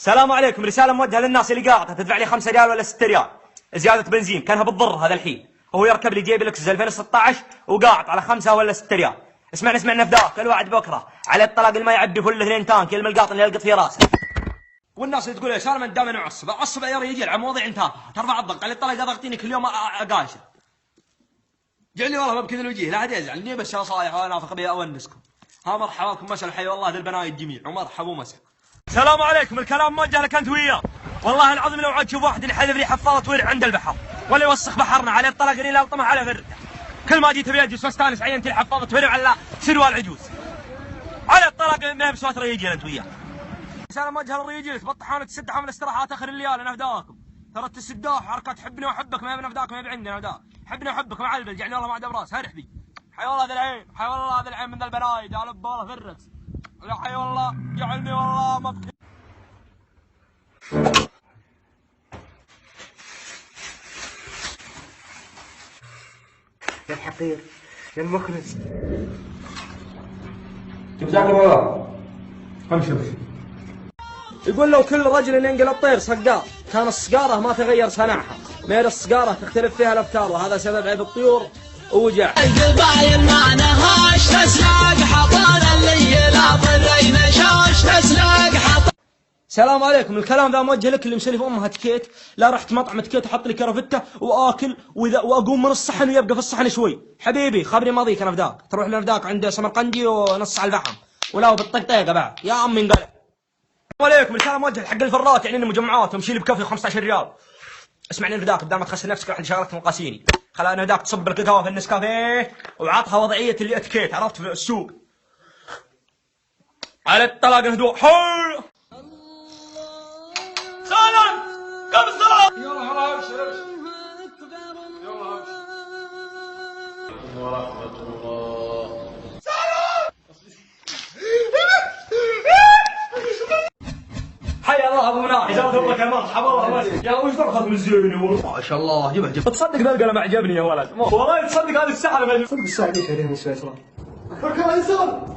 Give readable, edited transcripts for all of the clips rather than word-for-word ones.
السلام عليكم، رسالة موجهة للناس اللي قاطعة تدفع لي 5 ريال ولا 6 ريال زيادة بنزين، كانها بتضر هذا الحين. هو يركب لي جيب لكسس 2016 وقاعد على 5 ولا 6 ريال. اسمعنا نفداك الوعد بكره على الطلاق اللي ما يعبي فل 2 تانك يلم القاط اللي يلقط في راسه. والناس اللي تقول ايش انا من دائما اعصب يا رجال على مواضيع تافهه ترفع الضغط على الطلاق ضغطيني كل يوم اقاشه. جعلني والله ما بكذا الوجيه لا حد يزعل بس نصايح وانافق بها اونسكم. ها مرحبا بكم مساء الحي والله للبناء الجميع ومرحبا ومساء. السلام عليكم، الكلام موجه لك انت وياه. والله العظيم لو عاد تشوف واحد يحذف لي حفاضه ورع عند البحر ولا يوسخ بحرنا على الطلاق اللي لطمه على فرده. كل ما جيت بيجلس واستانس عينت لي حفاضه ورع على سروال عجوز. على الطلاق ما بسوات ريجل انت وياه. رسالة موجهة للرجال تبطحون تسد حمل استراحات اخر الليالي انا فداكم. ترى السداح حركات حبني واحبك ما بنفداك ما بعندنا فداك. حبني واحبك مع البل يعني والله ما عاد براس هرح بي. حي والله ذا العين حي والله ذا العين من البنايد على بوله في الرقص. لا حي والله جعلني والله ما بك. يا الحقير يا المخنس جزاك الله. امشي. يقول لو كل رجل ينقل الطير صقار كان الصقارة ما تغير صنعها. مير الصقارة تختلف فيها الافكار وهذا سبب عيب الطيور ووجع. القبايل معناهاش تسلق حطان اللي لا ضرين شاش تسلق حطان. السلام عليكم، الكلام ذا موجه لك اللي مسلف امها تكيت. لا رحت مطعم تكيت وحط لي كرفته واكل واقوم من الصحن ويبقى في الصحن شوي. حبيبي خبري ماضيك انا فداك تروح لنفداك عند سمرقندي ونص على الفحم ولا بالطقطيقه بعد يا امي انقلع. السلام عليكم، رسالة موجهة حق الفرات يعني المجمعات ومشي لي بكفي 15 ريال. اسمعني نفداك بدل ما تخسر نفسك راح شغلتك مقاسيني. خلاني نفداك تصب القهوه في النسكافيه وعطها وضعيه اللي اتكيت عرفت في السوق. على الطلاق هدوء حول. سلام قبل الصلاة. يلا ابشر يلا ابشر. ورحمة الله. حيا الله ابو مناح جاب ثوبك المرحبا والله يا وش ضربت من زيني والله ما شاء الله جبه تصدق ذا القلم عجبني يا ولد والله تصدق هذه السحره صدق الساعه ليش عليهم يسرى فكر يسار.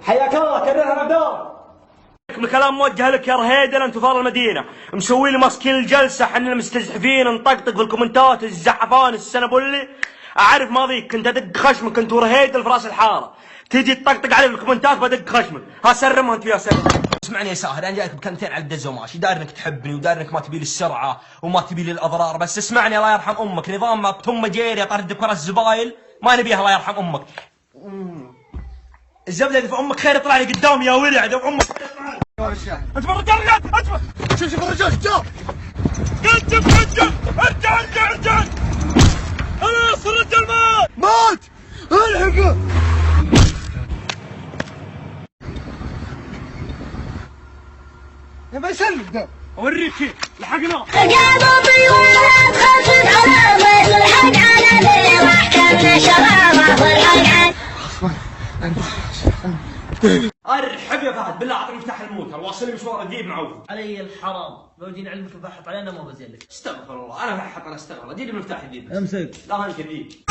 حياك الله كررها نبدا. الكلام موجه لك يا رهيدل انت فار المدينه مسوي لي ماسكين الجلسه حنا المستزحفين نطقطق في الكومنتات الزعفان السنبلي. اعرف ماضيك كنت ادق خشمك انت ورهيدل في راس الحاره تيجي تطقطق علي في الكومنتات بدق خشمك. ها سرمها انت يا سرم. اسمعني يا ساهر انا جايك بكلمتين على الدزه وماشي داير انك تحبني وداير انك ما تبي لي السرعه وما تبي لي الاضرار بس اسمعني الله يرحم امك نظام ما بتم جيري طرد بكره الزبايل ما نبيها الله يرحم امك. الزبده اللي في امك خير يطلع لي قدام يا ولد امك. انت بالرجال شوف الرجال جاب ارجع خلاص الرجال مات الحقه. ما يسلم ده اوريك كيف لحقناه. قالوا طيورات خفت على ضيف الحق على ذي واحكمنا شرارة والحق ارحب يا فهد بالله اعطني مفتاح الموتر واصلني مشوار جديد معوف. علي الحرام لو جينا علمك بحط علينا ما بزين لك. استغفر الله انا فحط انا استغفر الله جيب المفتاح الجديد. امسك لا انت ذي